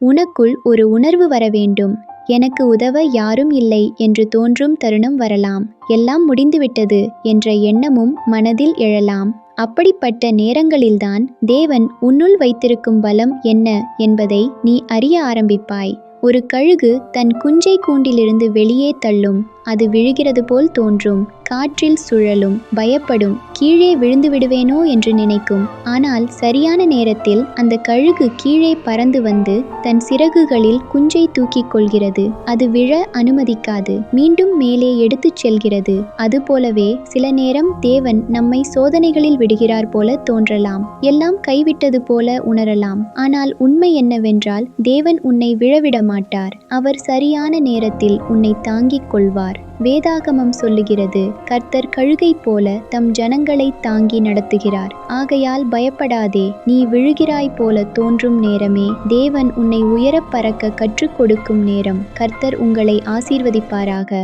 உனக்குள் ஒரு உணர்வு வர வேண்டும். எனக்கு உதவ யாரும் இல்லை என்று தோன்றும் தருணம் வரலாம். எல்லாம் முடிந்துவிட்டது என்ற எண்ணமும் மனதில் எழலாம். அப்படிப்பட்ட நேரங்களில்தான் தேவன் உன்னுள் வைத்திருக்கும் பலம் என்ன என்பதை நீ அறிய ஆரம்பிப்பாய். ஒரு கழுகு தன் குஞ்சை கூண்டிலிருந்து வெளியே தள்ளும். அது விழுகிறது போல் தோன்றும், காற்றில் சுழலும், பயப்படும், கீழே விழுந்து விடுவேனோ என்று நினைக்கும். ஆனால் சரியான நேரத்தில் அந்த கழுகு கீழே பறந்து வந்து தன் சிறகுகளில் குஞ்சை தூக்கிக் கொள்கிறது. அது விழ அனுமதிக்காது, மீண்டும் மேலே எடுத்துச் செல்கிறது. அதுபோலவே சில நேரம் தேவன் நம்மை சோதனைகளில் விடுகிறார் போல தோன்றலாம். எல்லாம் கைவிட்டது போல உணரலாம். ஆனால் உண்மை என்னவென்றால் தேவன் உன்னை விழவிட மாட்டார். அவர் சரியான நேரத்தில் உன்னை தாங்கிக் கொள்வார். வேதாகமம் சொல்லுகிறது, கர்த்தர் கழுகை போல தம் ஜனங்களை தாங்கி நடத்துகிறார். ஆகையால் பயப்படாதே. நீ விழுகிறாய் போல தோன்றும் நேரமே தேவன் உன்னை உயரப் பறக்க கற்றுக் கொடுக்கும் நேரம். கர்த்தர் உங்களை ஆசீர்வதிப்பாராக.